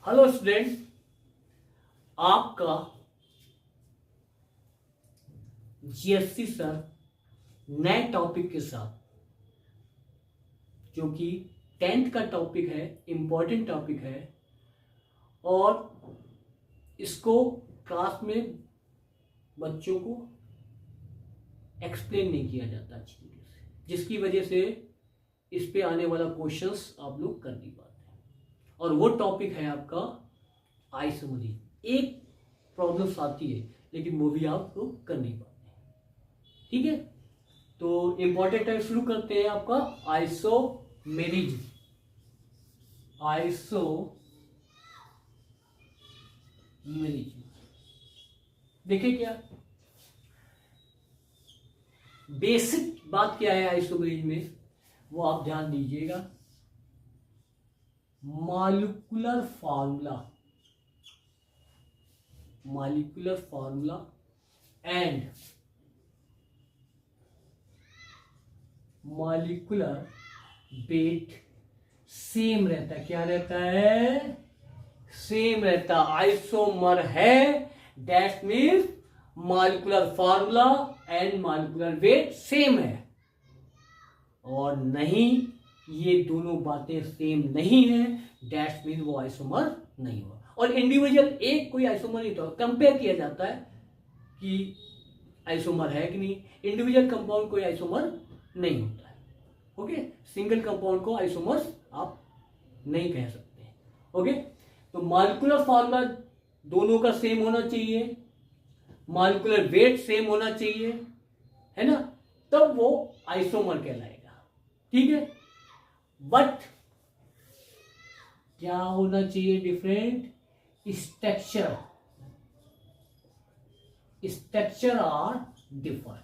Hello student, आपका GSC sir नए topic के साथ, जो कि 10th का टॉपिक है, इम्पोर्टेंट टॉपिक है और इसको क्लास में बच्चों को एक्सप्लेन नहीं किया जाता अच्छी तरीके से, जिसकी वजह से इस पे आने वाला क्वेश्चंस आप लोग कर नहीं पाते। और वो टॉपिक है आपका आइसोमरीज। एक प्रॉब्लम्स आती है लेकिन वो भी आप लोग कर नहीं पाते। ठीक है, तो इंपॉर्टेंट टाइम शुरू करते हैं। आपका आइसोमेरिज, देखिए क्या बेसिक बात क्या है आइसोमेरिज में, वो आप ध्यान दीजिएगा। Molecular formula and molecular weight same रहता है। क्या रहता है? सेम रहता। आइसोमर है, that means molecular formula and molecular weight same है। और नहीं, ये दोनों बातें सेम नहीं है, दैट मीन्स वो आइसोमर नहीं हुआ। और इंडिविजुअल एक कोई आइसोमर नहीं, तो कंपेयर किया जाता है कि आइसोमर है कि नहीं। इंडिविजुअल कंपाउंड कोई आइसोमर नहीं होता है। ओके, सिंगल कंपाउंड को आइसोमर आप नहीं कह सकते। ओके, तो मॉलिक्यूलर फार्मूला दोनों का सेम होना चाहिए, मॉलिक्यूलर वेट सेम होना चाहिए, है ना, तब वो आइसोमर कहलाएगा। ठीक है, बट क्या होना चाहिए? Different structure are differ.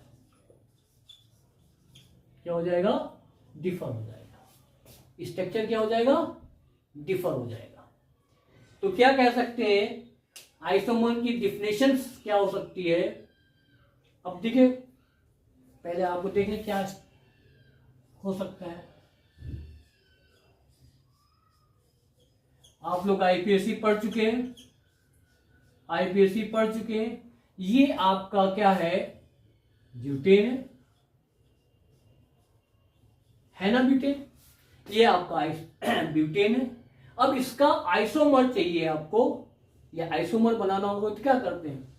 क्या हो जाएगा? डिफर हो जाएगा। स्ट्रक्चर क्या हो जाएगा? डिफर हो जाएगा। तो क्या कह सकते हैं, आइसोमर की डिफिनेशन क्या हो सकती है? अब देखिए, पहले आपको देखें क्या हो सकता है। आप लोग आईपीएससी पढ़ चुके हैं। ये आपका क्या है? ब्यूटेन है ना, ब्यूटेन। ये आपका ब्यूटेन है। अब इसका आइसोमर चाहिए आपको, या आइसोमर बनाना होगा तो क्या करते हैं?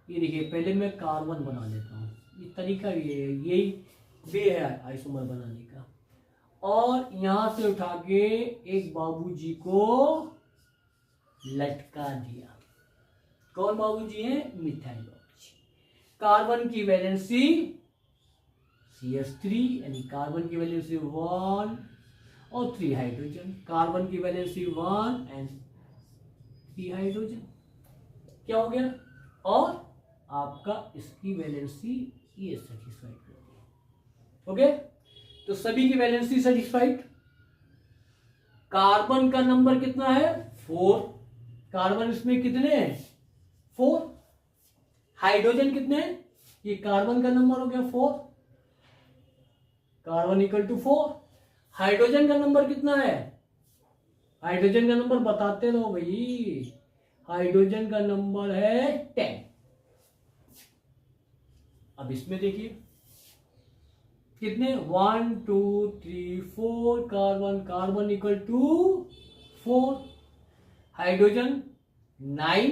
ये देखिए, पहले मैं कार्बन बना लेता हूं। ये तरीका ये है, यही वे है आइसोमर बनाने का। और यहां से उठा के एक बाबूजी को लटका दिया। कौन बाबूजी है? मिथाइल बाबूजी। कार्बन की वैलेंसी CH3, यानी कार्बन की वैलेंसी 1 और 3 हाइड्रोजन। कार्बन की वैलेंसी 1 एंड 3 हाइड्रोजन। क्या हो गया? और आपका इसकी वैलेंसी ये सेटिस्फाइड कर दिया। ओके, तो सभी की वैलेंसी सेटिस्फाइड। कार्बन का नंबर कितना है? 4। कार्बन इसमें कितने हैं? 4। हाइड्रोजन कितने हैं? ये कार्बन का नंबर हो गया 4। Carbon equal to 4। हाइड्रोजन का नंबर कितना है? हाइड्रोजन का नंबर बताते रहो भाई। हाइड्रोजन का नंबर है 10। अब इसमें देखिए कितने? 1 2 3 4। Carbon equal to 4। Hydrogen 9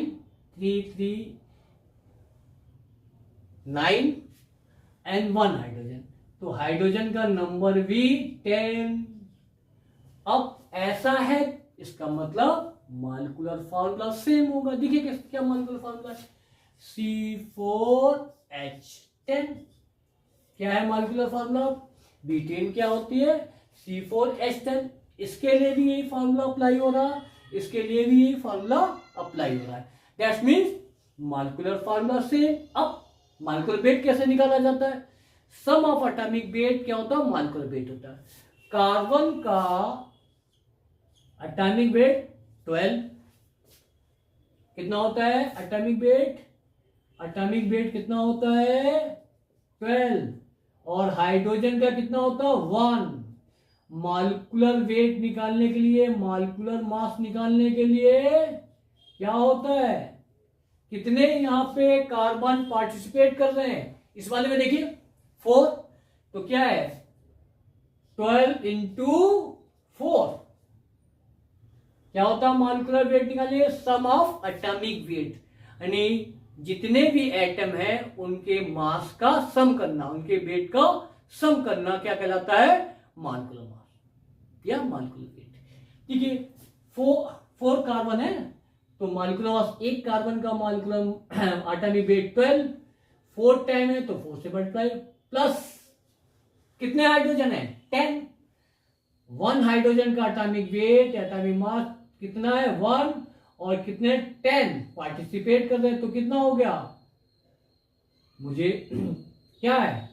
3 3 9 and 1 hydrogen. तो हाइड्रोजन का नंबर भी 10। अब ऐसा है, इसका मतलब मॉलिक्यूलर फार्मूला सेम होगा। देखिए क्या मॉलिक्यूलर फार्मूला है? C4H10। क्या है मॉलिक्यूलर फार्मूला? बीटेन क्या होती है? C4H10। इसके लिए भी यही फार्मूला अप्लाई हो रहा, इसके लिए भी यही फार्मूला अप्लाई हो रहा है। दैट मीन्स मॉलिक्यूलर फार्मूला से। अब मॉलिक्यूलर वेट कैसे निकाला जाता है? सम ऑफ एटॉमिक वेट क्या होता है? मॉलिक्यूलर वेट होता है। कार्बन का एटॉमिक वेट 12 कितना होता है? एटॉमिक वेट कितना होता है? 12। और हाइड्रोजन का कितना होता है? 1। मॉलिक्यूलर वेट निकालने के लिए, मॉलिक्यूलर मास निकालने के लिए क्या होता है, कितने यहां पे कार्बन पार्टिसिपेट कर रहे हैं इस वाले में, देखिए 4, तो क्या है 12 इंटू 4, क्या होता है मॉलिक्यूलर वेट निकालिए, सम ऑफ एटॉमिक वेट, यानी जितने भी एटम है उनके मास का सम करना, उनके वेट का सम करना क्या कहलाता है, मॉलिक्यूलर मास या मॉलिक्यूलर वेट। ठीक है, 4 कार्बन है तो मॉलिक्यूलर मास, एक कार्बन का मॉलिक्यूलर एटॉमिक वेट 12, 4 टाइम है तो 4 से मल्टीप्लाई, प्लस कितने हाइड्रोजन है 10, 1 हाइड्रोजन का एटॉमिक वेट, एटॉमिक मास कितना है 1, और कितने 10 पार्टिसिपेट कर रहे हैं, तो कितना हो गया, मुझे क्या है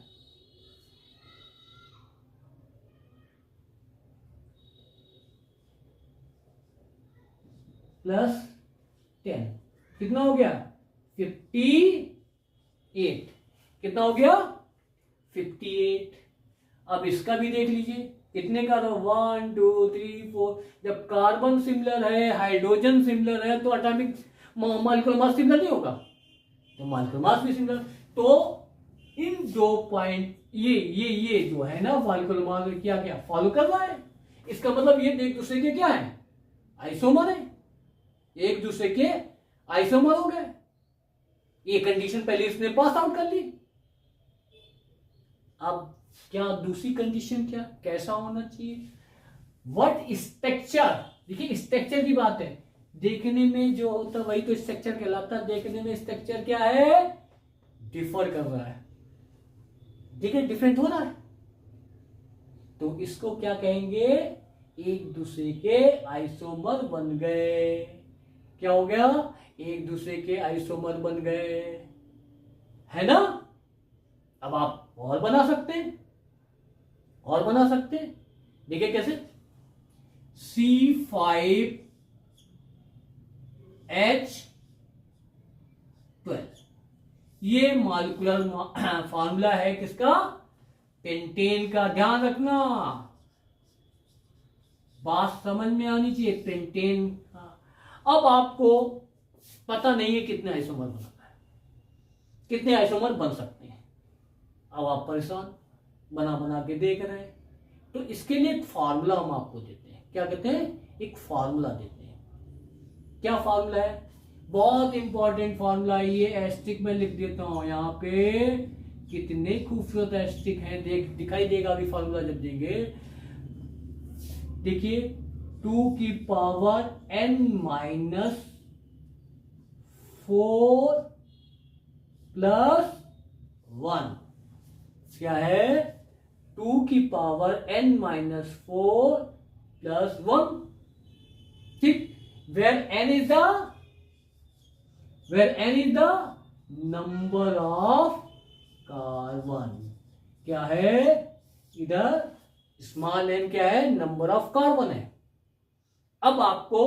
प्लस 10, कितना हो गया 58, कितना हो गया 58। अब इसका भी देख लीजिए कितने का, 1 2 3 4, जब कार्बन सिमिलर है, हाइड्रोजन सिमिलर है, तो एटॉमिक मॉलिक्यूलर मास सिमिलर नहीं होगा, तो मॉलिक्यूलर मास भी सिमिलर, तो इन 2 पॉइंट ये जो है ना मॉलिक्यूलर मास क्या क्या फॉलो कर रहा है, इसका मतलब ये एक दूसरे के क्या है, आइसोमर है, एक दूसरे के आइसोमर हो गए। ये कंडीशन पहले इसने पास आउट कर ली। अब क्या दूसरी कंडीशन, क्या कैसा होना चाहिए, व्हाट स्ट्रक्चर, देखिए स्ट्रक्चर की बात है, देखने में जो होता है वही तो स्ट्रक्चर कहलाता है, देखने में स्ट्रक्चर क्या है, डिफर कर रहा है, ठीक है, डिफरेंट हो रहा है, तो इसको क्या कहेंगे, एक दूसरे के आइसोमर बन गए, क्या हो गया, एक दूसरे के आइसोमर बन गए, है ना। अब आप और बना सकते हैं, और बना सकते हैं, देखिए कैसे, C5H12, ये मॉलिक्यूलर फॉर्मूला है किसका, पेंटेन का, ध्यान रखना बात समझ में आनी चाहिए, पेंटेन का। अब आपको पता नहीं है कितने आइसोमर बनाना है, कितने आइसोमर बन सकते हैं, अब आप परेशान बना बना के देख रहे हैं, तो इसके लिए एक फार्मूला हम आपको देते हैं, क्या कहते हैं, एक फार्मूला देते हैं, क्या फार्मूला है, बहुत इंपॉर्टेंट फार्मूला है ये, एस्टिक में लिख देता हूं यहाँ पे, कितने खूबसूरत एस्टिक है, दिखाई देगा अभी फार्मूला जब देंगे, देखिए 2 की पावर n-4 प्लस 1, क्या है 2 की पावर n-4 प्लस 1, ठीक, where n is the number of carbon, क्या है इधर स्मॉल n क्या है, नंबर ऑफ कार्बन है। अब आपको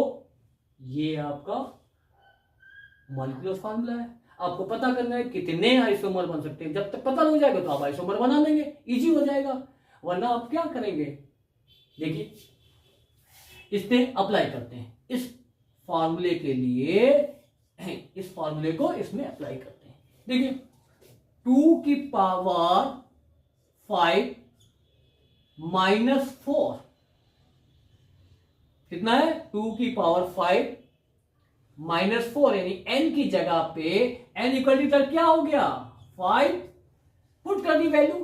ये आपका मॉलिक्यूलर फार्मूला है, आपको पता करना है कितने आइसोमर बन सकते हैं, जब तक पता हो जाएगा तो आप आइसोमर बना लेंगे, इजी हो जाएगा, वरना आप क्या करेंगे, देखिए इसमें अप्लाई करते हैं, इस फार्मूले के लिए, इस फार्मूले को इसमें अप्लाई करते हैं, देखिए 2 की पावर 5 -4, कितना है 2 की पावर 5 -4, यानी n की जगह पे n इक्वल टू क्या हो गया 5, पुट कर दी वैल्यू,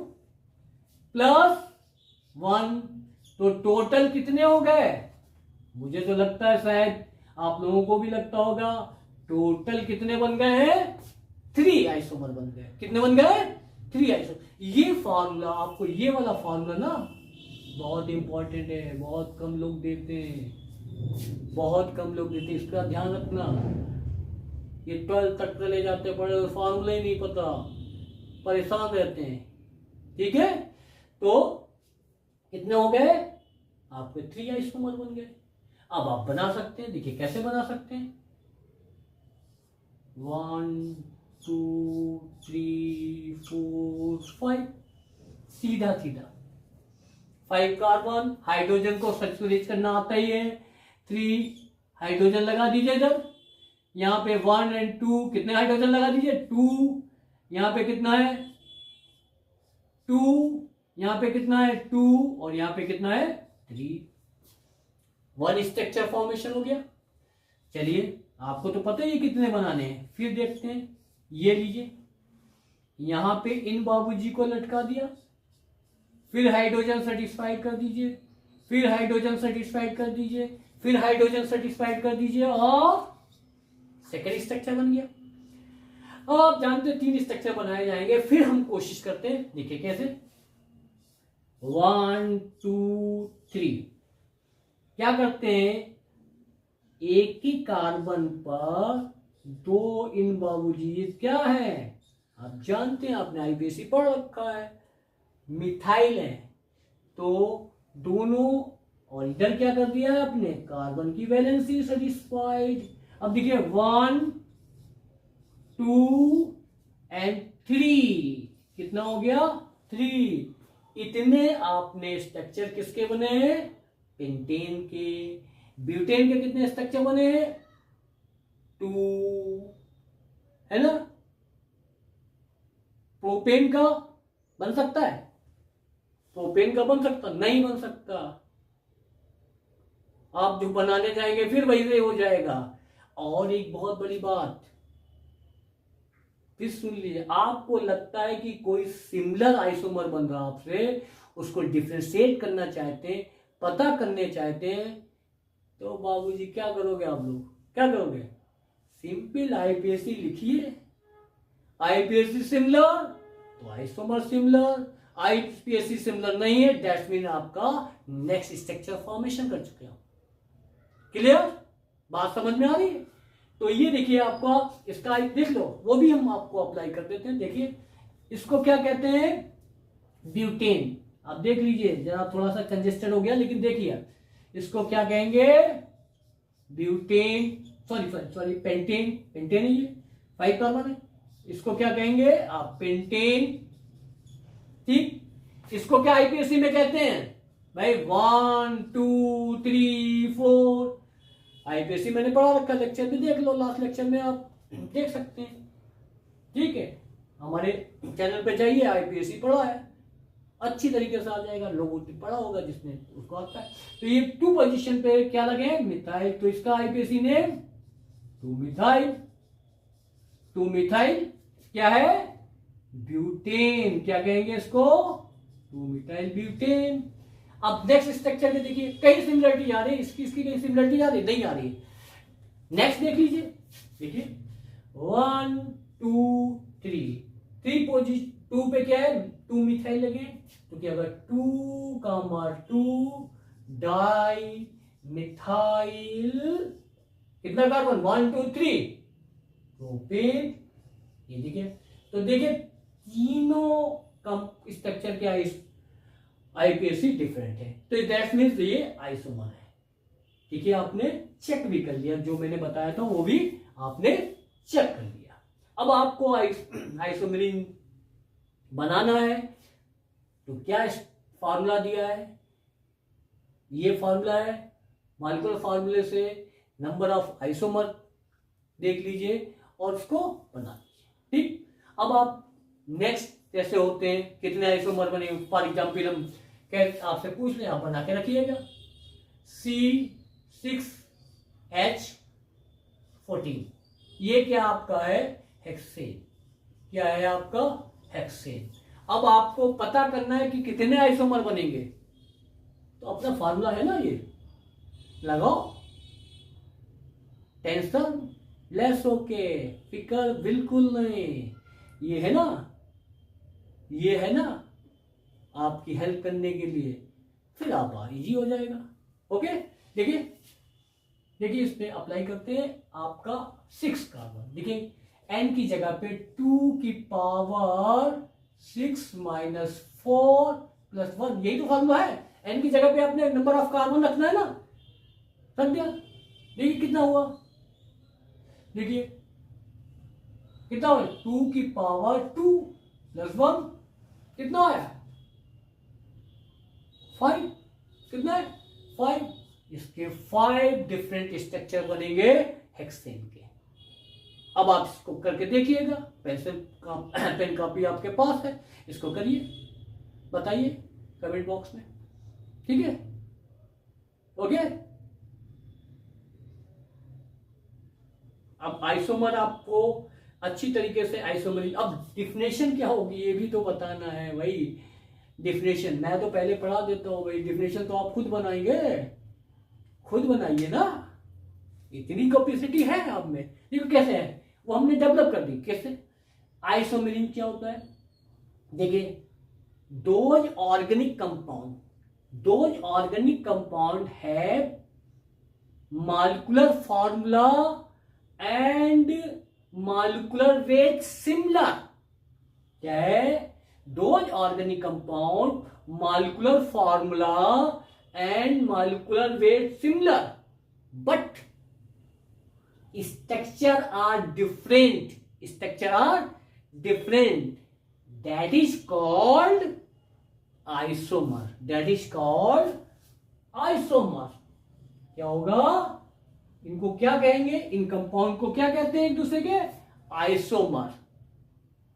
प्लस 1, तो टोटल कितने हो गए, मुझे तो लगता है शायद आप लोगों को भी लगता होगा, टोटल कितने बन गए हैं, 3 आइसोमर बन गए, कितने बन गए 3 आइसोमर। ये फार्मूला आपको, ये वाला फार्मूला ना बहुत इंपॉर्टेंट है, बहुत कम लोग देते हैं, बहुत कम लोग देते हैं, इसका ध्यान रखना, ये 12 तक चले जाते पड़े, फार्मूला ही नहीं पता, परेशान रहते हैं, ठीक है, तो कितने हो गए आपके 3 आइसोमर बन गए। अब आप बना सकते हैं, देखिए कैसे बना सकते हैं, 1 2 3 4 5, सीधा सीधा 5 कार्बन, हाइड्रोजन को सल्फ्यूरेट करना आता ही है, 3 हाइड्रोजन लगा दीजिए इधर, यहाँ पे 1 और 2 कितने हाइड्रोजन लगा दीजिए 2, यहाँ पे कितना है 2, यहाँ पे कितना है 2 और यहाँ पे कितना है 3, 1 स्ट्रक्चर फॉर्मेशन हो गया। चलिए आपको तो पता ही है कितने बनाने हैं, फिर देखते हैं। ये लीजिए यहां पे इन बाबूजी को लटका दिया, फिर हाइड्रोजन सेटिस्फाइड कर दीजिए, फिर हाइड्रोजन सेटिस्फाइड कर दीजिए, फिर हाइड्रोजन सेटिस्फाइड कर दीजिए और सेकेंड स्ट्रक्चर बन गया। अब आप जानते हैं 3 स्ट्रक्चर बनाए जाएंगे, फिर हम कोशिश करते हैं, देखिए कैसे 1 2 3 क्या करते हैं, एक ही कार्बन पर 2 इन बाबूजी, ये क्या है आप जानते हैं, आपने आईपीएसी पढ़ रखा है, मिथाइल है, तो दोनों, और इधर क्या कर दिया है आपने, कार्बन की वैलेंसी सेटिस्फाइड। अब देखिए 1 2 एंड 3 कितना हो गया 3, इतने आपने स्ट्रक्चर किसके बने हैं, पेंटेन के। ब्यूटेन के कितने स्ट्रक्चर बने हैं 2, है ना। प्रोपेन का बन सकता है, प्रोपेन का बन सकता नहीं, बन सकता, आप जो बनाने जाएंगे फिर वही हो जाएगा। और एक बहुत बड़ी बात फिर सुन लीजिए, आपको लगता है कि कोई सिमिलर आइसोमर बन रहा आपसे, उसको डिफरेंशिएट करना चाहते हैं, पता करने चाहते हैं, तो बाबूजी क्या करोगे आप लोग, क्या करोगे, सिंपल आईपीएसी लिखिए, आईपीएसी सिमिलर तो आइसोमर सिमिलर, आईपीएसी सिमिलर नहीं है दैट्स मीन आपका नेक्स्ट स्ट्रक्चर फॉर्मेशन कर चुके हो। क्लियर, बात समझ में आ रही है। तो ये देखिए आपका इसका देख लो, वो भी हम आपको अप्लाई कर देते हैं। देखिए इसको क्या कहते हैं, ब्यूटेन। आप देख लीजिए जरा, थोड़ा सा कंजेस्टेड हो गया, लेकिन देखिए इसको क्या कहेंगे, ब्यूटेन, सॉरी पेंटेन, पेंटेन है ये 5 कार्बन है, इसको क्या कहेंगे आप, पेंटेन। ठीक, इसको क्या आईपीएसी में कहते हैं भाई, 1 2 3 4, आईपीएसी मैंने पढ़ा रखा, लेक्चर भी देख लो, लास्ट लेक्चर में आप देख सकते हैं। ठीक है, हमारे चैनल पे जाइए, आईपीएसी पढ़ा है, अच्छी तरीके से आ जाएगा, लोगों ने पढ़ा होगा जिसने उसको आता है। तो ये 2 पोजीशन पे क्या लगे, मिथाइल, तो इसका आईपीएसी नेम 2 मिथाइल, 2 मिथाइल क्या है, ब्यूटेन, क्या कहेंगे इसको, 2 मिथाइल ब्यूटेन। अब नेक्स्ट स्ट्रक्चर में देखिए कई सिमिलरिटी आ रही है, इसकी कई सिमिलरिटी आ रही नहीं आ रही। नेक्स्ट देख लीजिए, देखिए 1 2 3 पोजीशन 2 पे क्या है, 2 मिथाइल लगे, तो क्या होगा 2 डाई मिथाइल, कितना कार्बन 1 2 3 प्रोपेन। ये देखिए, तो देखिए तीनों कम स्ट्रक्चर क्या है, आईपीएसी डिफरेंट है, तो दैट मीन्स ये आइसोमर है। ठीक है, आपने चेक भी कर लिया, जो मैंने बताया था वो भी आपने चेक कर लिया। अब आपको आइसोमरीन बनाना है, तो क्या फार्मूला दिया है, ये फार्मूला है, मॉलिक्यूलर फार्मूले से नंबर ऑफ आइसोमर देख लीजिए और उसको बना लीजिए। ठीक, अब आप नेक्स्ट कैसे होते हैं, कितने आइसोमर बने, फॉर एग्जाम्पल हम आपसे पूछ लें, आप बना के रखिएगा, C6H14, ये क्या आपका है, हेक्सेन, क्या है आपका हेक्सेन। अब आपको पता करना है कि कितने आइसोमर बनेंगे, तो अपना फार्मूला है ना, ये लगाओ, टेंशन लेस होके, फिकर बिल्कुल नहीं, ये है ना, ये है ना आपकी हेल्प करने के लिए, फिर आप इजी हो जाएगा। ओके, देखिए देखिए इसमें अप्लाई करते हैं आपका 6 कार्बन, देखिए n की जगह पे 2 की पावर 6 माइनस 4 प्लस 1, यही तो फार्मूला है। n की जगह पे आपने नंबर ऑफ कार्बन रखना है ना, रख दिया। देखिए कितना हुआ, देखिए कितना हुआ, 2 की पावर 2 प्लस 1 कितना आया 5, कितना है 5। इसके 5 डिफरेंट स्ट्रक्चर बनेंगे हेक्सेन के। अब आप इसको करके देखिएगा, पेन कॉपी आपके पास है, इसको करिए, बताइए कमेंट बॉक्स में, ठीक है, ओके। अब आइसोमर आपको अच्छी तरीके से आइसोमर, अब डिफिनेशन क्या होगी ये भी तो बताना है भाई। डिफिनेशन मैं तो पहले पढ़ा देता हूं भाई, डिफिनेशन तो आप खुद बनाएंगे, खुद बनाइए ना, इतनी कैपेसिटी है आप में। देखो कैसे है, वो हमने डेवलप कर दी। कैसे? आइसोमेरिन क्या होता है, देखिए, दोज ऑर्गेनिक कंपाउंड है molecular formula and molecular weight similar. क्या है? Those organic compound molecular formula and molecular weight similar but structure are different, that is called isomer, क्या होगा, इनको क्या कहेंगे, इन कंपाउंड को क्या कहते हैं एक दूसरे के, आइसोमर।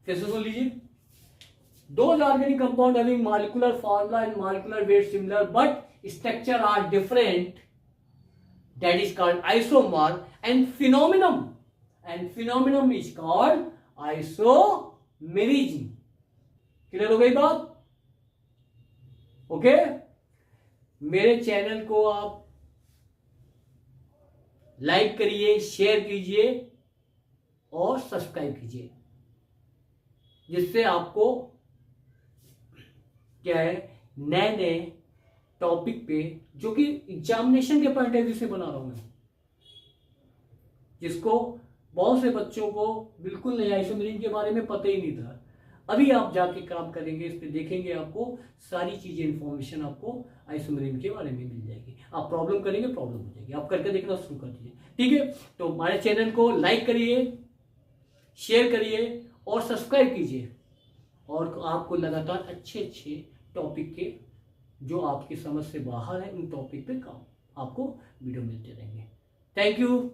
कैसे सुन लीजिए, those organic compound having molecular formula and molecular weight similar but structure are different, that is called isomer, and phenomenon is called isomerism। Clear हो गई बात? ओके, मेरे चैनल को आप लाइक करिए, शेयर कीजिए और सब्सक्राइब कीजिए, जिससे आपको क्या है, नए नए टॉपिक पे, जो कि एग्जामिनेशन के पॉइंट ऑफ व्यू से बना रहा हूं मैं, जिसको बहुत से बच्चों को बिल्कुल नहीं, आइसोमेरिन के बारे में पता ही नहीं था। अभी आप जाके काम करेंगे, इस पे देखेंगे, आपको सारी चीजें, इंफॉर्मेशन आपको आइसोमेरिन के बारे में मिल जाएगी। आप प्रॉब्लम करेंगे, प्रॉब्लम हो जाएगी, आप करके देखना शुरू कर दीजिए, ठीक है। तो हमारे चैनल को लाइक करिए, शेयर करिए और सब्सक्राइब कीजिए, और आपको लगातार अच्छे अच्छे टॉपिक के, जो आपकी समझ से बाहर है, उन टॉपिक पे काम आपको वीडियो मिलते रहेंगे। Thank you.